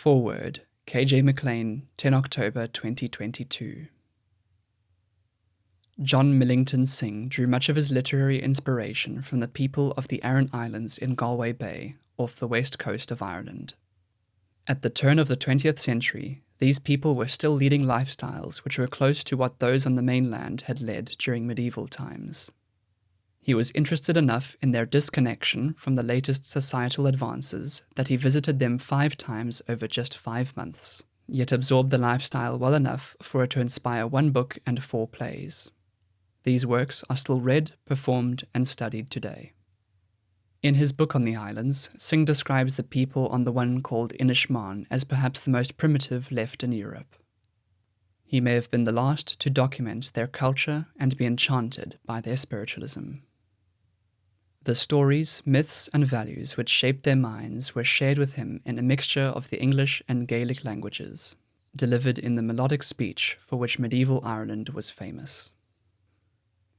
Foreword, K.J. McLean, 10 October 2022. John Millington Synge drew much of his literary inspiration from the people of the Aran Islands in Galway Bay, off the west coast of Ireland. At the turn of the 20th century, these people were still leading lifestyles which were close to what those on the mainland had led during medieval times. He was interested enough in their disconnection from the latest societal advances that he visited them 5 times over just 5 months, yet absorbed the lifestyle well enough for it to inspire 1 book and 4 plays. These works are still read, performed, and studied today. In his book on the islands, Synge describes the people on the one called Inishmaan as perhaps the most primitive left in Europe. He may have been the last to document their culture and be enchanted by their spiritualism. The stories, myths, and values which shaped their minds were shared with him in a mixture of the English and Gaelic languages, delivered in the melodic speech for which medieval Ireland was famous.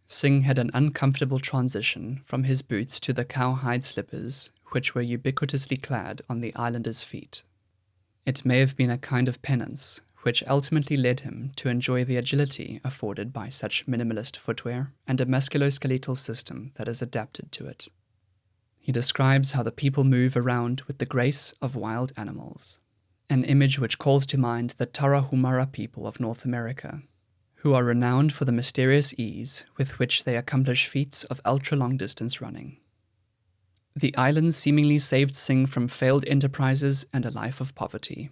Synge had an uncomfortable transition from his boots to the cowhide slippers which were ubiquitously clad on the islanders' feet. It may have been a kind of penance, which ultimately led him to enjoy the agility afforded by such minimalist footwear and a musculoskeletal system that is adapted to it. He describes how the people move around with the grace of wild animals, an image which calls to mind the Tarahumara people of North America, who are renowned for the mysterious ease with which they accomplish feats of ultra-long distance running. The islands seemingly saved Synge from failed enterprises and a life of poverty.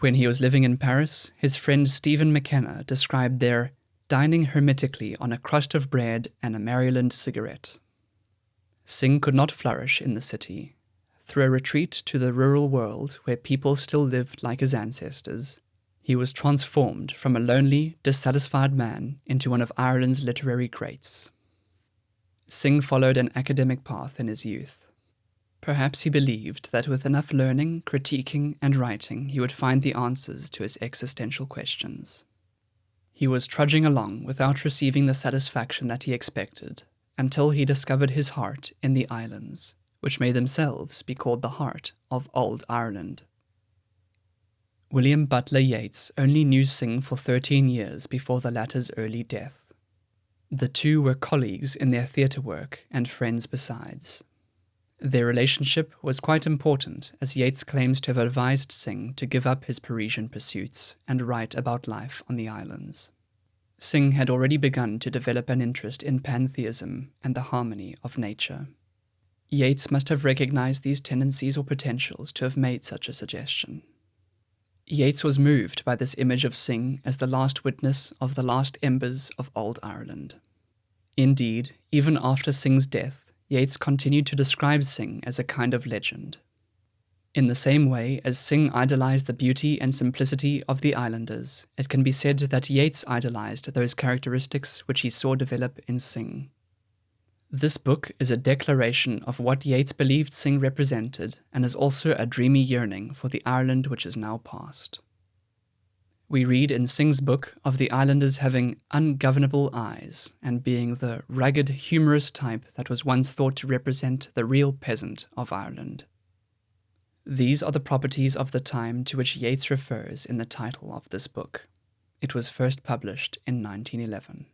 When he was living in Paris, his friend Stephen McKenna described their dining hermetically on a crust of bread and a Maryland cigarette. Synge could not flourish in the city. Through a retreat to the rural world where people still lived like his ancestors, he was transformed from a lonely, dissatisfied man into one of Ireland's literary greats. Synge followed an academic path in his youth. Perhaps he believed that with enough learning, critiquing, and writing he would find the answers to his existential questions. He was trudging along without receiving the satisfaction that he expected, until he discovered his heart in the islands, which may themselves be called the heart of Old Ireland. William Butler Yeats only knew Synge for 13 years before the latter's early death. The two were colleagues in their theatre work and friends besides. Their relationship was quite important, as Yeats claims to have advised Synge to give up his Parisian pursuits and write about life on the islands. Synge had already begun to develop an interest in pantheism and the harmony of nature. Yeats must have recognized these tendencies or potentials to have made such a suggestion. Yeats was moved by this image of Synge as the last witness of the last embers of Old Ireland. Indeed, even after Synge's death, Yeats continued to describe Synge as a kind of legend. In the same way as Synge idolized the beauty and simplicity of the islanders, it can be said that Yeats idolized those characteristics which he saw develop in Synge. This book is a declaration of what Yeats believed Synge represented, and is also a dreamy yearning for the Ireland which is now past. We read in Synge's book of the islanders having ungovernable eyes and being the ragged, humorous type that was once thought to represent the real peasant of Ireland. These are the properties of the time to which Yeats refers in the title of this book. It was first published in 1911.